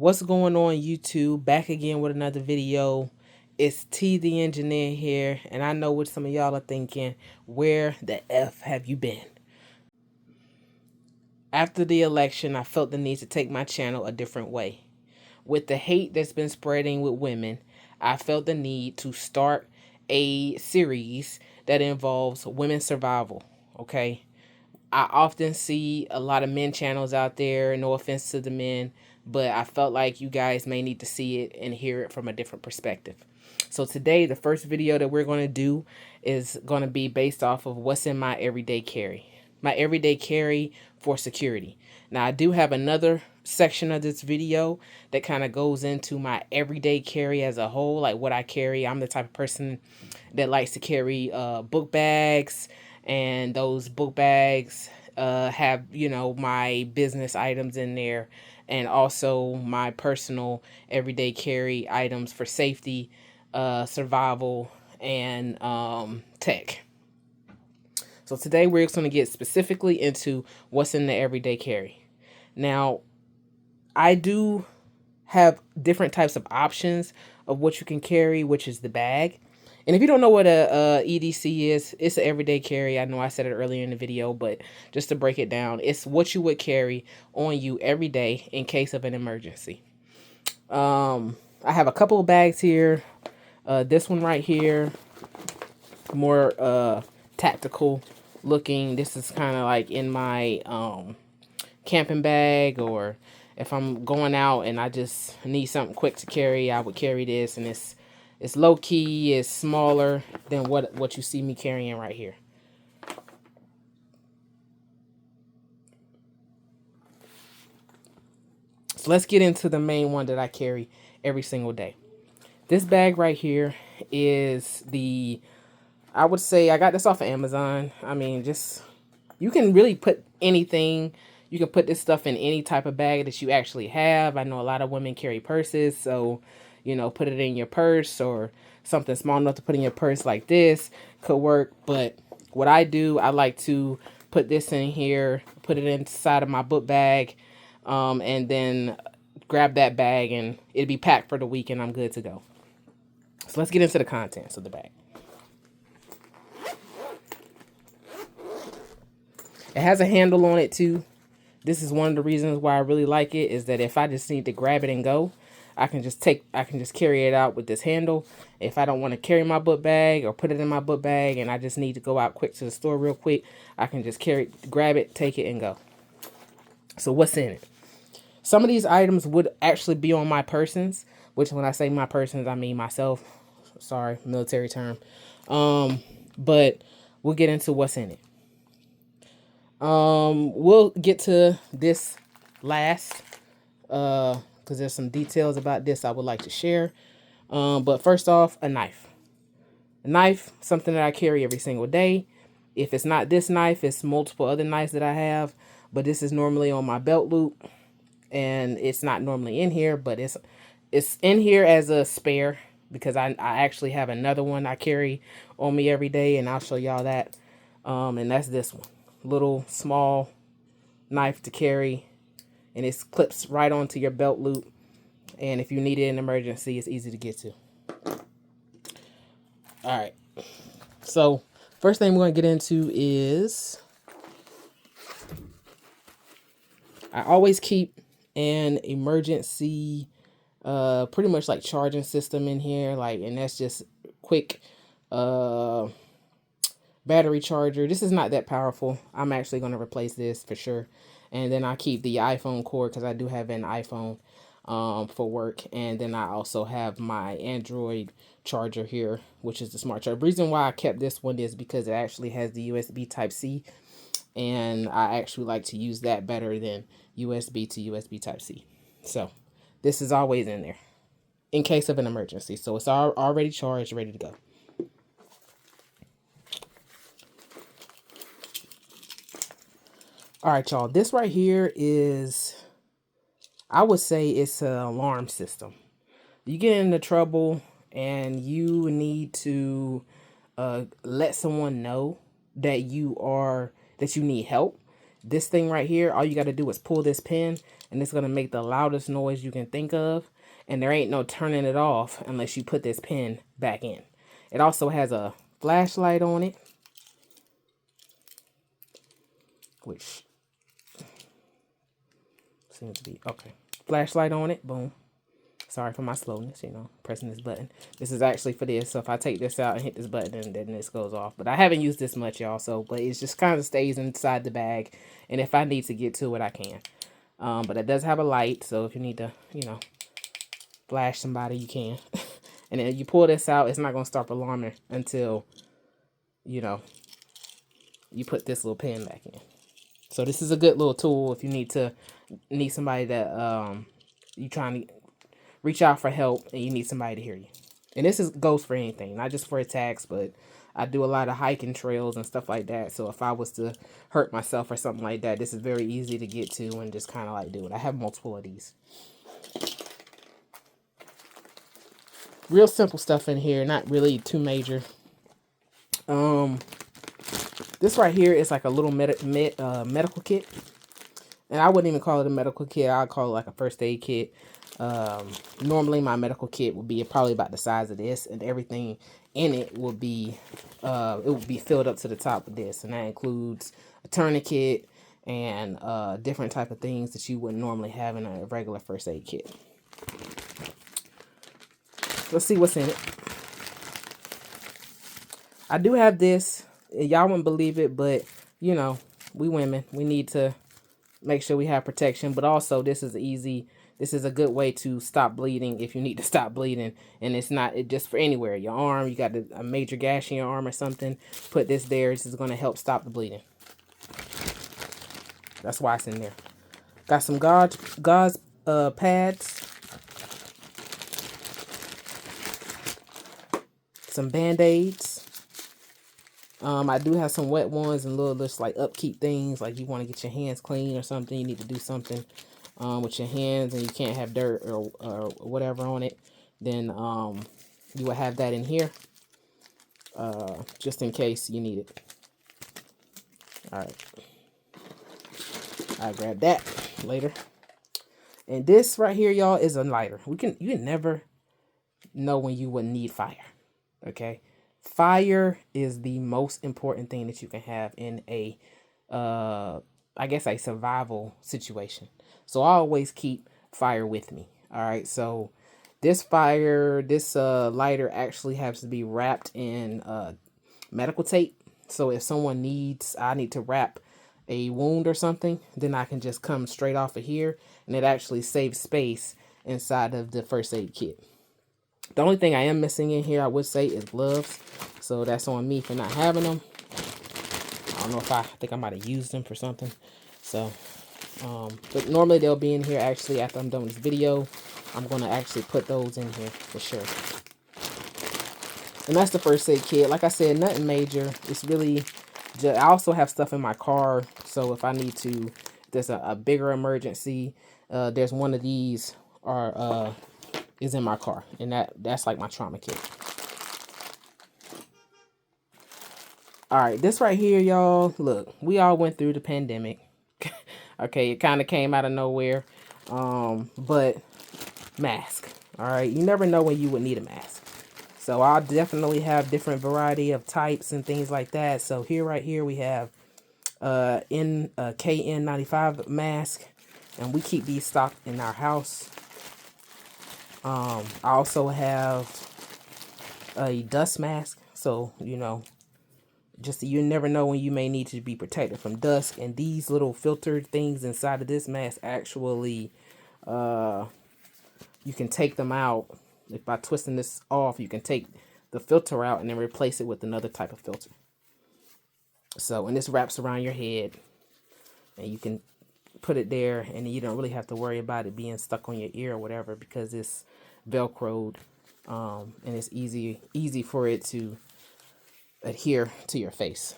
What's going on, YouTube? Back again with another video. It's T the Engineer here, and I know what some of y'all are thinking. Where the F have you been? After the election, I felt the need to take my channel a different way. With the hate that's been spreading with women, I felt the need to start a series that involves women's survival, okay? I often see a lot of men channels out there, no offense to the men, but I felt like you guys may need to see it and hear it from a different perspective. So today, the first video that we're going to do is going to be based off of what's in my everyday carry. My everyday carry for security. Now, I do have another section of this video that kind of goes into my everyday carry as a whole, like what I carry. I'm the type of person that likes to carry book bags, and those book bags have, you know, my business items in there, and also my personal everyday carry items for safety, survival, and tech. So today we're just going to get specifically into what's in the everyday carry. Now, I do have different types of options of what you can carry, which is the bag. And if you don't know what a EDC is, it's an everyday carry. I know I said it earlier in the video, but just to break it down, it's what you would carry on you every day in case of an emergency. I have a couple of bags here. This one right here, more tactical looking. This is kind of like in my camping bag, or if I'm going out and I just need something quick to carry, I would carry this, and it's low key, it's smaller than what you see me carrying right here. So let's get into the main one that I carry every single day. This bag right here is I would say I got this off of Amazon. I mean, just, you can really put anything. You can put this stuff in any type of bag that you actually have. I know a lot of women carry purses, so, you know, put it in your purse, or something small enough to put in your purse like this could work. But what I do, I like to put this in here, put it inside of my book bag, and then grab that bag, and it'll be packed for the week, and I'm good to go. So let's get into the contents of the bag. It has a handle on it too. This is one of the reasons why I really like it, is that if I just need to grab it and go, I can just carry it out with this handle. If I don't want to carry my book bag or put it in my book bag, and I just need to go out quick to the store real quick, I can just grab it, take it, and go. So what's in it? Some of these items would actually be on my persons, which when I say my persons, I mean myself. Sorry, military term. But we'll get into what's in it. We'll get to this last, because there's some details about this I would like to share. But first off, a knife. A knife, something that I carry every single day. If it's not this knife, it's multiple other knives that I have, but this is normally on my belt loop, and it's not normally in here, but it's in here as a spare, because I actually have another one I carry on me every day, and I'll show y'all that. And that's this one. Little small knife to carry, and it clips right onto your belt loop, and if you need it in an emergency, it's easy to get to. All right, so first thing we're going to get into is, I always keep an emergency pretty much like charging system in here, like, and that's just quick battery charger. This is not that powerful. I'm actually going to replace this for sure. And then I keep the iPhone cord, because I do have an iPhone for work. And then I also have my Android charger here, which is the smart charger. The reason why I kept this one is because it actually has the USB Type-C, and I actually like to use that better than USB to USB Type-C. So this is always in there in case of an emergency. So it's already charged, ready to go. All right, y'all, this right here is, I would say it's an alarm system. You get into trouble and you need to let someone know that you need help. This thing right here, all you got to do is pull this pin, and it's going to make the loudest noise you can think of. And there ain't no turning it off unless you put this pin back in. It also has a flashlight on it, which seems to be okay. Flashlight on it, boom. Sorry for my slowness, you know, pressing this button. This is actually for this, so if I take this out and hit this button, and then this goes off. But I haven't used this much, y'all, so, but it just kind of stays inside the bag, and if I need to get to it, I can. But it does have a light, so if you need to, you know, flash somebody, you can. And then you pull this out, it's not going to start alarming until, you know, you put this little pin back in. So this is a good little tool if you need somebody that you trying to reach out for help and you need somebody to hear you. And this goes for anything, not just for attacks, but I do a lot of hiking trails and stuff like that. So if I was to hurt myself or something like that, this is very easy to get to and just kind of like do it. I have multiple of these. Real simple stuff in here, not really too major. This right here is like a little medical kit. And I wouldn't even call it a medical kit. I'd call it like a first aid kit. Normally my medical kit would be probably about the size of this, and everything in it would be filled up to the top of this, and that includes a tourniquet and different type of things that you wouldn't normally have in a regular first aid kit. Let's see what's in it. I do have this. Y'all wouldn't believe it, but you know, we women, we need to make sure we have protection, but also this is a good way to stop bleeding if you need to stop bleeding. And it's not just for anywhere. Your arm, you got a major gash in your arm or something, put this there. This is going to help stop the bleeding. That's why it's in there. Got some gauze pads, some band-aids. I do have some wet ones and little just like upkeep things, like you want to get your hands clean or something. You need to do something with your hands and you can't have dirt or whatever on it. Then you will have that in here just in case you need it. All right. I'll grab that later. And this right here, y'all, is a lighter. You can never know when you would need fire. Okay. Fire is the most important thing that you can have in a, I guess, a survival situation. So I always keep fire with me. All right. So this lighter actually has to be wrapped in medical tape. So if I need to wrap a wound or something, then I can just come straight off of here, and it actually saves space inside of the first aid kit. The only thing I am missing in here, I would say, is gloves. So that's on me for not having them. I don't know if I think I might have used them for something. So, but normally they'll be in here. Actually, after I'm done with this video, I'm going to actually put those in here for sure. And that's the first aid kit. Like I said, nothing major. It's really just, I also have stuff in my car. So if I need to, if there's a bigger emergency, there's one of these is in my car, and that's like my trauma kit. All right, this right here, y'all, look, we all went through the pandemic. Okay, it kind of came out of nowhere, but mask. All right, you never know when you would need a mask, so I'll definitely have different variety of types and things like that. So right here we have KN95 mask, and we keep these stocked in our house. I also have a dust mask, so you know, just you never know when you may need to be protected from dust. And these little filtered things inside of this mask actually, you can take them out. If by twisting this off, you can take the filter out and then replace it with another type of filter. So, and this wraps around your head, and you can put it there, and you don't really have to worry about it being stuck on your ear or whatever, because it's velcroed, and it's easy for it to adhere to your face.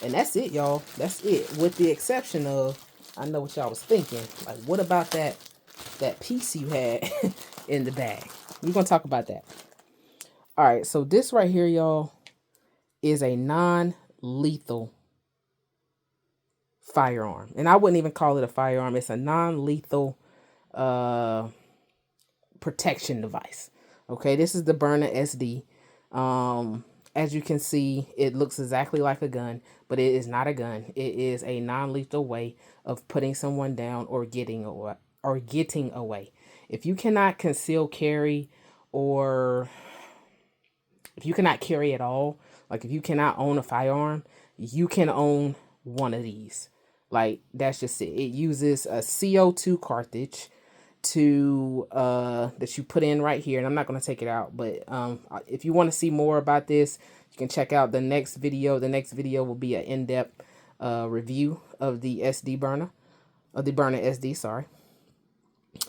And that's it, y'all. That's it, with the exception of, I know what y'all was thinking, like, what about that piece you had in the bag? We're gonna talk about that. All right, so this right here, y'all, is a non-lethal firearm. And I wouldn't even call it a firearm. It's a non-lethal protection device. Okay, this is the Burner SD. As you can see, it looks exactly like a gun, but it is not a gun. It is a non-lethal way of putting someone down or getting away. If you cannot conceal carry, or if you cannot carry at all, like if you cannot own a firearm, you can own one of these. Like, that's just it. It uses a CO2 cartridge to that you put in right here, and I'm not going to take it out, but if you want to see more about this, you can check out the next video. The next video will be an in-depth review of the SD burner, of the Burner SD, sorry.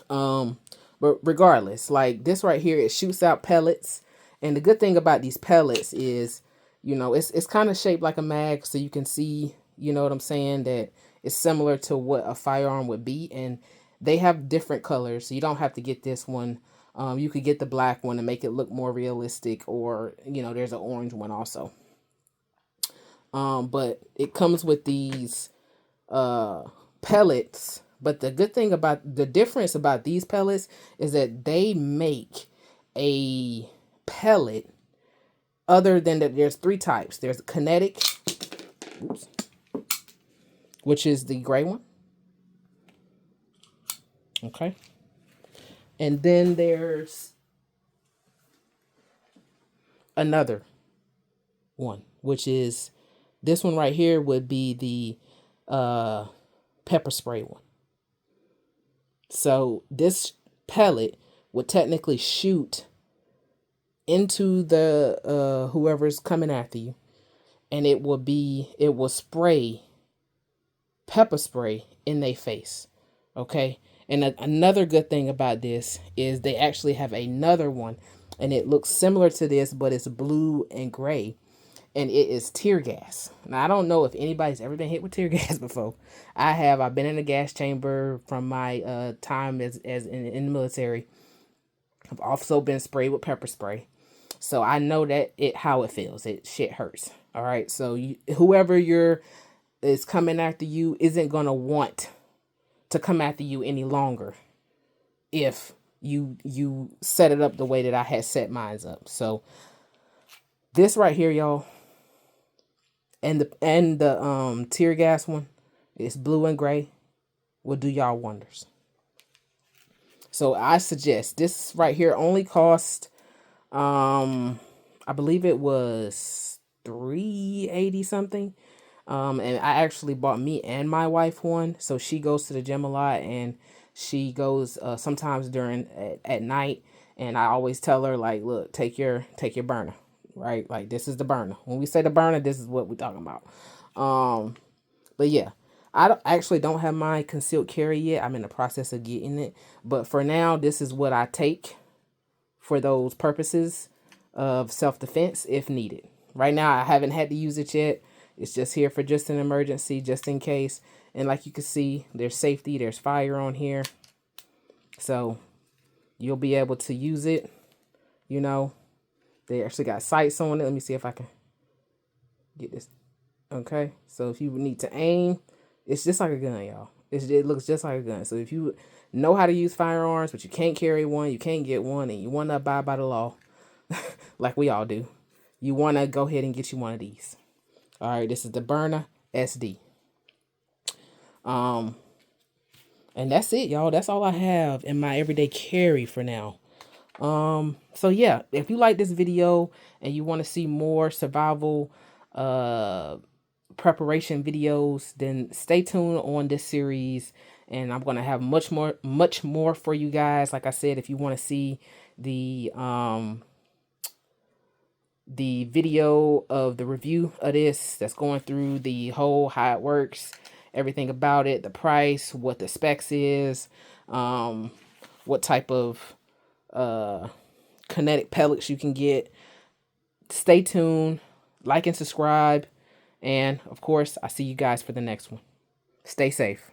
But regardless, like this right here, it shoots out pellets, and the good thing about these pellets is, you know, it's kind of shaped like a mag, so you can see, you know what I'm saying, that it's similar to what a firearm would be. And they have different colors, so you don't have to get this one. You could get the black one and make it look more realistic, or, you know, there's an orange one also. But it comes with these pellets. But the good thing about, the difference about these pellets is that they make a pellet other than that. There's three types. There's kinetic, oops, which is the gray one. Okay. And then there's another one, which is this one right here, would be the pepper spray one. So this pellet would technically shoot into the whoever's coming after you, and it will spray pepper spray in their face. Okay. And another good thing about this is they actually have another one, and it looks similar to this, but it's blue and gray, and it is tear gas. Now, I don't know if anybody's ever been hit with tear gas before. I have. I've been in a gas chamber from my time as in the military. I've also been sprayed with pepper spray, so I know that how it feels. It shit hurts. All right, so whoever is coming after you isn't gonna want to come after you any longer if you set it up the way that I had set mine up. So this right here, y'all, and the tear gas one, it's blue and gray, will do y'all wonders. So I suggest this right here. Only cost I believe it was $380 something. And I actually bought me and my wife one. So she goes to the gym a lot, and she goes sometimes at night. And I always tell her, like, look, take your burner, right? Like, this is the burner. When we say the burner, this is what we're talking about. But yeah, I actually don't have my concealed carry yet. I'm in the process of getting it. But for now, this is what I take for those purposes of self-defense if needed. Right now, I haven't had to use it yet. It's just here for just an emergency, just in case. And like you can see, there's safety, there's fire on here. So you'll be able to use it. You know, they actually got sights on it. Let me see if I can get this. Okay, so if you need to aim, it's just like a gun, y'all. It looks just like a gun. So if you know how to use firearms, but you can't carry one, you can't get one, and you want to abide by the law, like we all do, you want to go ahead and get you one of these. All right, this is the Burner SD. And that's it, y'all. That's all I have in my everyday carry for now. So yeah, if you like this video and you want to see more survival preparation videos, then stay tuned on this series, and I'm going to have much more for you guys. Like I said, if you want to see the video of the review of this, that's going through the whole how it works, everything about it, the price, what the specs is, what type of kinetic pellets you can get, stay tuned, like and subscribe, and of course, I see you guys for the next one. Stay safe.